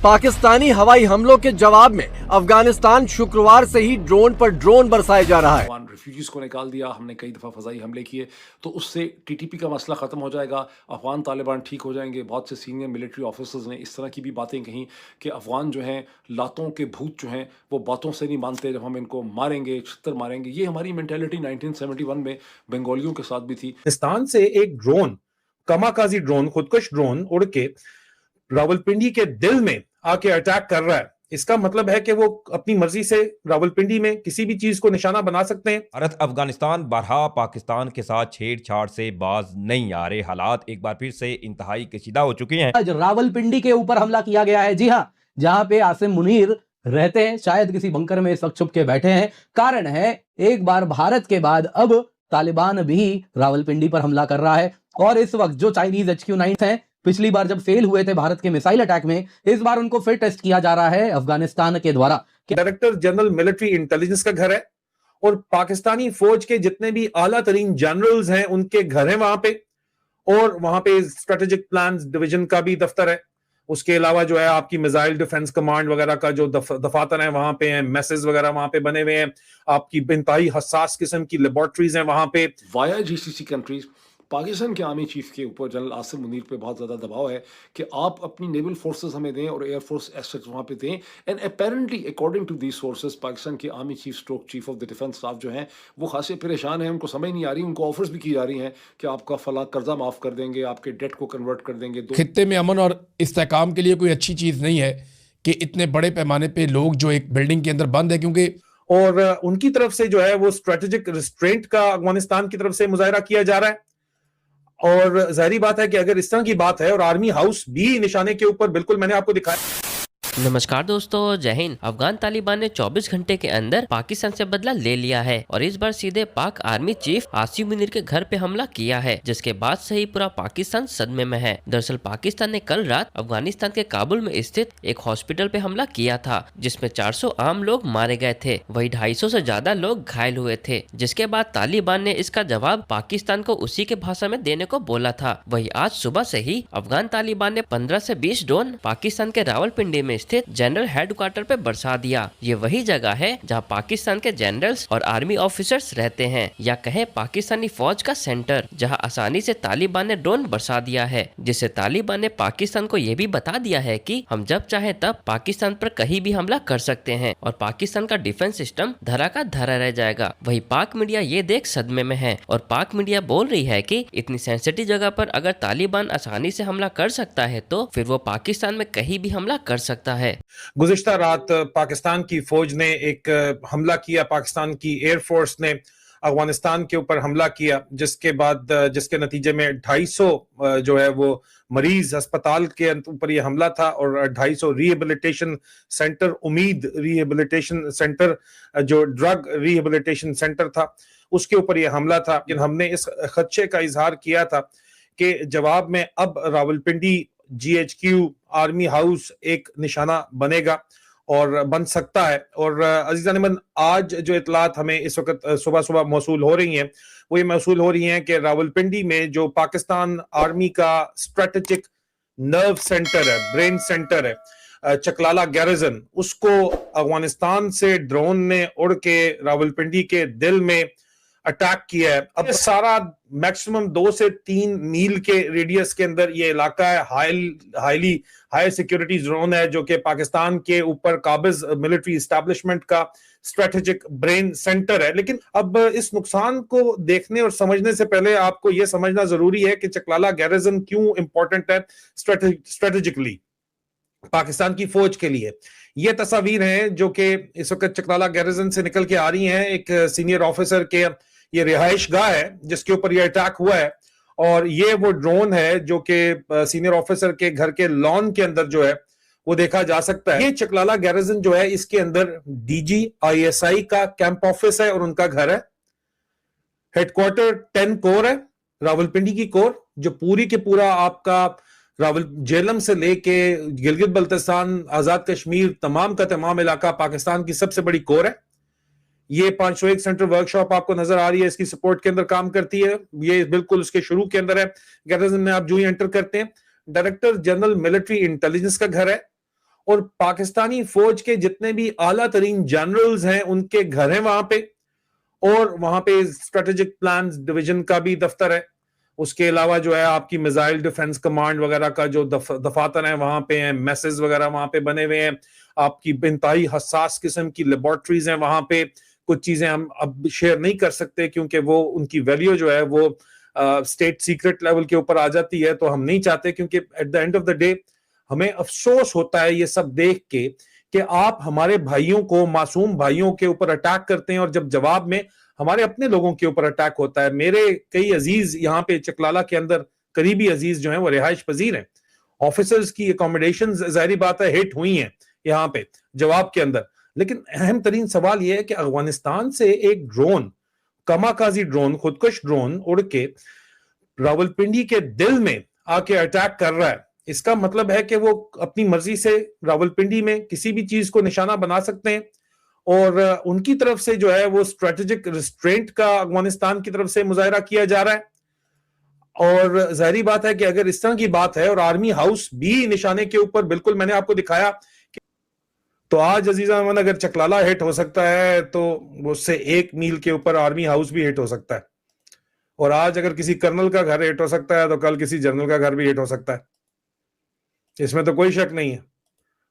पाकिस्तानी हवाई हमलों के जवाब में अफगानिस्तान शुक्रवार से ही ड्रोन पर ड्रोन बरसाए जा रहा है। रिफ्यूजीज को निकाल दिया, हमने कई दफ़ा फ़ज़ाई हमले किए, तो उससे टीटीपी का मसला ख़त्म हो जाएगा, अफ़गान तालिबान ठीक हो जाएंगे। बहुत से सीनियर मिलिट्री ऑफिसर्स ने इस तरह की भी बातें कहीं कि अफ़गान जो हैं लातों के भूत जो हैं वो बातों से नहीं मानते, जब हम इनको मारेंगे छितर मारेंगे। ये हमारी मेंटेलिटी 1971 में बंगालियों के साथ भी थी। पाकिस्तान से एक ड्रोन, कमाकाजी ड्रोन, खुदकुश ड्रोन उड़ के रावलपिंडी के दिल में आके अटैक कर रहा है। इसका मतलब है कि वो अपनी मर्जी से रावलपिंडी में किसी भी चीज को निशाना बना सकते हैं। भारत अफगानिस्तान बरहा पाकिस्तान के साथ छेड़छाड़ से बाज नहीं आ रहे। हालात एक बार फिर से इंतहाई कशीदा हो चुके हैं। आज रावलपिंडी के ऊपर हमला किया गया है। जी हाँ, जहां पे आसिम मुनीर रहते हैं, शायद किसी बंकर में इस वक्त छुप के बैठे हैं। कारण है एक बार भारत के बाद अब तालिबान भी रावलपिंडी पर हमला कर रहा है। और इस वक्त जो चाइनीज HQ-9 हैं, पिछली बार जब फेल हुए थे भारत के मिसाइल अटैक में, इस बार उनको फिर टेस्ट किया जा रहा है अफगानिस्तान के द्वारा। डायरेक्टर जनरल मिलिट्री इंटेलिजेंस का घर है और पाकिस्तानी फौज के जितने भी आला तरीन जनरल्स हैं उनके घर हैं वहां पे, और वहां पे स्ट्रेटेजिक प्लान डिवीजन का भी दफ्तर है। उसके अलावा जो है आपकी मिसाइल डिफेंस कमांड वगैरह का जो दफातर है वहां पे हैं, मैसेज वगैरह वहां पे बने हुए हैं, आपकी इंतहाई हसास किस्म की लेबोरेटरीज हैं वहां पे। वाया GCC कंट्रीज पाकिस्तान के आर्मी चीफ के ऊपर जनरल आसिम मुनीर पे बहुत ज़्यादा दबाव है कि आप अपनी नेवल फोर्सेस हमें दें और एयरफोर्स एसेट्स वहाँ पे दें। And apparently according to these sources Pakistan के army chief stroke chief of the defence staff जो हैं वो खासे परेशान हैं, उनको समझ नहीं आ रही, उनको ऑफर्स भी की जा रही हैं कि आपका फला कर्जा माफ़ कर देंगे, आपके डेट को कन्वर्ट कर देंगे। खित्ते में अमन और इस्तेहकाम के लिए कोई अच्छी चीज़ नहीं है कि इतने बड़े पैमाने पे लोग जो एक बिल्डिंग के अंदर बंद है, क्योंकि और उनकी तरफ से जो है वो स्ट्रेटेजिक रिस्ट्रेंट का अफगानिस्तान की तरफ से मुजाहरा किया जा रहा है। और जाहिर बात है कि अगर इस तरह की बात है और आर्मी हाउस भी निशाने के ऊपर, बिल्कुल मैंने आपको दिखाया। नमस्कार दोस्तों, जय हिंद। अफगान तालिबान ने 24 घंटे के अंदर पाकिस्तान से बदला ले लिया है और इस बार सीधे पाक आर्मी चीफ आसिम मुनीर के घर पे हमला किया है, जिसके बाद से ही पूरा पाकिस्तान सदमे में है। दरअसल पाकिस्तान ने कल रात अफगानिस्तान के काबुल में स्थित एक हॉस्पिटल पे हमला किया था, जिसमें 400 आम लोग मारे गए थे, वही 250 से ज्यादा लोग घायल हुए थे। जिसके बाद तालिबान ने इसका जवाब पाकिस्तान को उसी के भाषा में देने को बोला था। वही आज सुबह से ही अफगान तालिबान ने 15 से 20 ड्रोन पाकिस्तान के रावलपिंडी में स्थित जनरल हेडक्वार्टर पे बरसा दिया। ये वही जगह है जहां पाकिस्तान के जनरल्स और आर्मी ऑफिसर्स रहते हैं, या कहें पाकिस्तानी फौज का सेंटर, जहां आसानी से तालिबान ने ड्रोन बरसा दिया है, जिससे तालिबान ने पाकिस्तान को ये भी बता दिया है कि हम जब चाहे तब पाकिस्तान पर कहीं भी हमला कर सकते हैं और पाकिस्तान का डिफेंस सिस्टम धरा का धरा रह जाएगा। वही पाक मीडिया ये देख सदमे में है और पाक मीडिया बोल रही है कि इतनी सेंसिटिव जगह पर अगर तालिबान आसानी से हमला कर सकता है तो फिर वो पाकिस्तान में कहीं भी हमला कर सकता है। गुज़िश्ता रात पाकिस्तान की फौज ने एक हमला किया, पाकिस्तान की एयरफोर्स ने अफगानिस्तान के ऊपर हमला किया, जिसके बाद जिसके नतीजे में 250 जो है वो मरीज अस्पताल के ऊपर ये हमला था और 250 रिहेबिलिटेशन सेंटर, उम्मीद रिहेबिलिटेशन सेंटर जो ड्रग रिहेबिलिटेशन सेंटर था उसके ऊपर ये हमला था। लेकिन हमने इस खदशे का इजहार किया था कि जवाब में अब रावलपिंडी GHQ आर्मी हाउस एक निशाना बनेगा और बन सकता है। और अजीज़ान मन, आज जो इतलात हमें इस वक्त सुबह सुबह मौसूल हो रही हैं वो ये मौसूल हो रही हैं कि रावलपिंडी में जो पाकिस्तान आर्मी का स्ट्रेटेजिक नर्व सेंटर है, ब्रेन सेंटर है, चकलाला गैरिजन, उसको अफगानिस्तान से ड्रोन ने उड़ के रावलपिंडी के दिल में अटैक किया है। अब सारा मैक्सिमम 2 से 3 मील के रेडियस के अंदर ये इलाका है, हाई सिक्योरिटी जोन है, जो कि पाकिस्तान के ऊपर काबिज मिलिट्री एस्टैब्लिशमेंट का स्ट्रेटेजिक ब्रेन सेंटर है। लेकिन अब इस नुकसान को देखने और समझने से पहले आपको यह समझना जरूरी है कि चकलाला गैरिजन क्यों इंपॉर्टेंट है स्ट्रेटेजिकली पाकिस्तान की फौज के लिए। ये तस्वीर हैं जो कि इस वक्त चकलाला गैरिजन से निकल के आ रही हैं। एक सीनियर ऑफिसर के ये रिहाइश गाह है जिसके ऊपर ये अटैक हुआ है, और ये वो ड्रोन है जो कि सीनियर ऑफिसर के घर के लॉन के अंदर जो है वो देखा जा सकता है। ये चकलाला गैरिजन जो है इसके अंदर DG ISI का कैंप ऑफिस है और उनका घर है। हेडक्वार्टर 10 कोर है, रावलपिंडी की कोर, जो पूरी के पूरा आपका जेलम से लेके गिलगित बल्तिस्तान, आजाद कश्मीर, तमाम का तमाम इलाका पाकिस्तान की सबसे बड़ी कोर है। ये 501 सेंटर वर्कशॉप आपको नजर आ रही है, इसकी सपोर्ट के अंदर काम करती है। ये बिल्कुल उसके शुरू के अंदर है। गैरिजन में आप जो ही एंटर करते हैं, डायरेक्टर जनरल मिलिट्री इंटेलिजेंस का घर है और पाकिस्तानी फौज के जितने भी आला तरीन जनरल्स हैं उनके घर हैं वहां पे, और वहां पे स्ट्रेटेजिक प्लान डिवीजन का भी दफ्तर है। उसके अलावा जो है आपकी मिसाइल डिफेंस कमांड वगैरह का जो दफातर है वहां पे हैं, मैसेज वगैरह वहां पे बने हुए हैं, आपकी इंतहाई हसास किस्म की लेबोरेटरीज हैं वहां पे। कुछ चीजें हम अब शेयर नहीं कर सकते क्योंकि वो उनकी वैल्यू जो है वो स्टेट सीक्रेट लेवल के ऊपर आ जाती है, तो हम नहीं चाहते, क्योंकि at the end of the day हमें अफसोस होता है ये सब देख के कि आप हमारे भाइयों को, मासूम भाइयों के ऊपर अटैक करते हैं और जब जवाब में हमारे अपने लोगों के ऊपर अटैक होता है। मेरे कई अजीज यहाँ पे चकलाला के अंदर करीबी अजीज जो हैं वो रिहाइश पजीर हैं, ऑफिसर्स की अकोमोडेशन जाहिर बात है हिट हुई हैं यहाँ पे जवाब के अंदर। लेकिन अहम तरीन सवाल यह है कि अफगानिस्तान से एक ड्रोन, कमाकाजी ड्रोन, खुदकुश ड्रोन उड़ के रावलपिंडी के दिल में आके अटैक कर रहा है। इसका मतलब है कि वो अपनी मर्जी से रावलपिंडी में किसी भी चीज को निशाना बना सकते हैं, और उनकी तरफ से जो है वो स्ट्रेटेजिक रिस्ट्रेंट का अफगानिस्तान की तरफ से मुजाहरा किया जा रहा है। और जाहिर बात है कि अगर इस तरह की बात है और आर्मी हाउस भी निशाने के ऊपर, बिल्कुल मैंने आपको दिखाया कि, तो आज अजीजा अमन अगर चकलाला हिट हो सकता है तो उससे 1 मील के ऊपर आर्मी हाउस भी हिट हो सकता है, और आज अगर किसी कर्नल का घर हिट हो सकता है तो कल किसी जनरल का घर भी हिट हो सकता है, इसमें तो कोई शक नहीं है।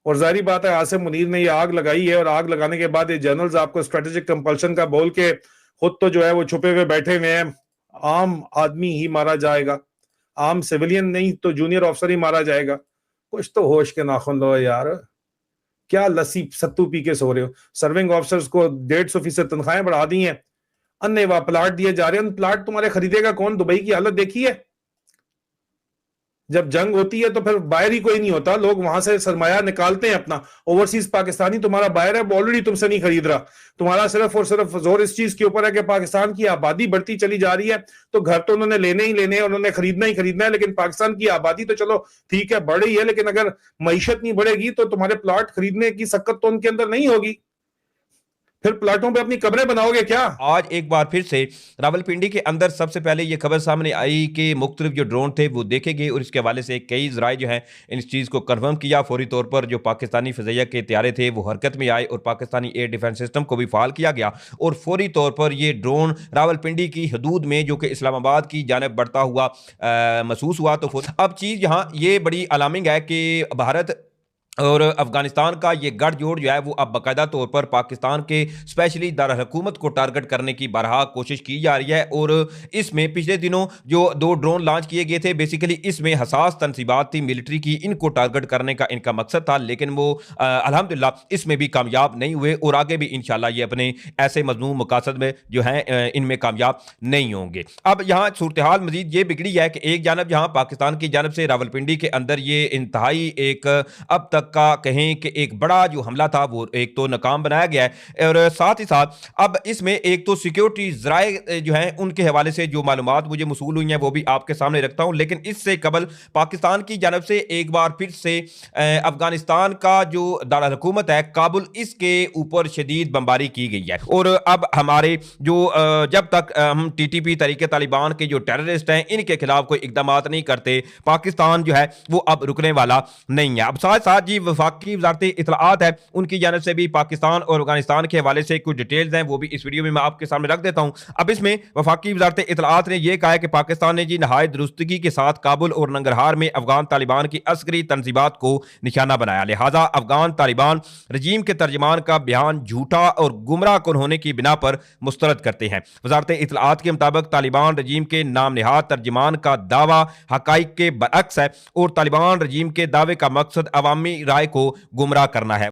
और जाहिर बात है आसिम मुनीर ने ये आग लगाई है, और आग लगाने के बाद ये जनरल्स आपको स्ट्रेटेजिक कंपल्शन का बोल के खुद तो जो है वो छुपे हुए बैठे हुए हैं। आम आदमी ही मारा जाएगा, आम सिविलियन नहीं तो जूनियर ऑफिसर ही मारा जाएगा। कुछ तो होश के नाखून लो यार, क्या लस्सी सत्तू पी के सो रहे हो। सर्विंग ऑफिसर्स को 150% तनख्वाहें बढ़ा दी हैं, अन्नेवा प्लाट दिए जा रहे हैं। प्लाट तुम्हारे खरीदेगा कौन? दुबई की हालत देखी है, जब जंग होती है तो फिर बायर ही कोई नहीं होता, लोग वहां से सरमाया निकालते हैं अपना। ओवरसीज पाकिस्तानी तुम्हारा बायर है, वो ऑलरेडी तुमसे नहीं खरीद रहा, तुम्हारा सिर्फ और सिर्फ जोर इस चीज के ऊपर है कि पाकिस्तान की आबादी बढ़ती चली जा रही है, तो घर तो उन्होंने लेने ही लेने हैं, उन्होंने खरीदना ही खरीदना है। लेकिन पाकिस्तान की आबादी तो चलो ठीक है बढ़ रही है, लेकिन अगर मईशत नहीं बढ़ेगी तो तुम्हारे प्लॉट खरीदने की सक्कत तो उनके अंदर नहीं होगी, फिर प्लाटों पे अपनी कब्रें बनाओगे क्या? आज एक बार फिर से रावलपिंडी के अंदर सबसे पहले ये खबर सामने आई कि मुख्तलिफ जो ड्रोन थे वो देखे गए, और इसके हवाले से कई ज़राए जो हैं इस चीज़ को कन्फर्म किया। फौरी तौर पर जो पाकिस्तानी फ़िज़ाइया के त्यारे थे वो हरकत में आए और पाकिस्तानी एयर डिफेंस सिस्टम को भी फ़ाल किया गया, और फौरी तौर पर ये ड्रोन रावलपिंडी की हदूद में जो कि इस्लामाबाद की जानिब बढ़ता हुआ महसूस हुआ। तो अब चीज़ यहाँ ये बड़ी अलार्मिंग है कि भारत और अफगानिस्तान का ये गठजोड़ जो है वो अब बाकायदा तौर पर पाकिस्तान के स्पेशली दारुल हुकूमत को टारगेट करने की बारहा कोशिश की जा रही है। और इसमें पिछले दिनों जो 2 ड्रोन लॉन्च किए गए थे, बेसिकली इसमें हसास तनसीबात थी मिलिट्री की, इनको टारगेट करने का इनका मकसद था, लेकिन वो अल्हम्दुलिल्लाह इसमें भी कामयाब नहीं हुए, और आगे भी इंशाल्लाह ये अपने ऐसे मजमूम मकासद में जो है इनमें कामयाब नहीं होंगे। अब यहाँ सूरत हाल मजीद ये बिगड़ी है कि एक जानब यहाँ पाकिस्तान की जानब से रावलपिंडी के अंदर ये इंतहाई एक अब तक का कहें कि एक बड़ा जो हमला था वो एक तो नाकाम बनाया गया है, और साथ ही साथ अब इसमें एक तो सिक्योरिटी ज़राए जो हैं उनके हवाले से जो मालूमात मुझे मसूल हुई हैं वो भी आपके सामने रखता हूं। लेकिन इससे कबल पाकिस्तान की जानब से एक बार फिर से अफगानिस्तान का जो दारुल हुकूमत है काबुल, इसके ऊपर शदीद बमबारी की गई है। और अब हमारे जो जब तक हम TTP तरीके तालिबान के जो टेररिस्ट हैं इनके खिलाफ कोई इकदाम नहीं करते, पाकिस्तान जो है वो अब रुकने वाला नहीं है। अब साथ साथ जी वफाकी वज़ारत इत्तलाआत है, उनकी जानब से भी पाकिस्तान और अफगानिस्तान के हवाले से कुछ डिटेल्स हैं, वो भी इस वीडियो में मैं आपके सामने रख देता हूं। अब इसमें वफाकी वज़ारत इत्तलाआत ने यह कहा है कि पाकिस्तान ने जी नहायत दुरुस्तगी के साथ काबुल और नंगरहार में अफगान तालिबान की अस्करी तंजीबात को निशाना बनाया, लिहाजा अफगान तालिबान रजीम के तर्जमान का बयान झूठा और गुमराह कुन होने की बिना पर मुस्तरद करते हैं। वज़ारत इत्तलाआत के मुताबिक तालिबान रजीम के नाम निहाद तर्जमान का दावा हकाइक के बरअक्स है, और तालिबान रजीम के दावे का मकसद अवामी राय को गुमराह करना है।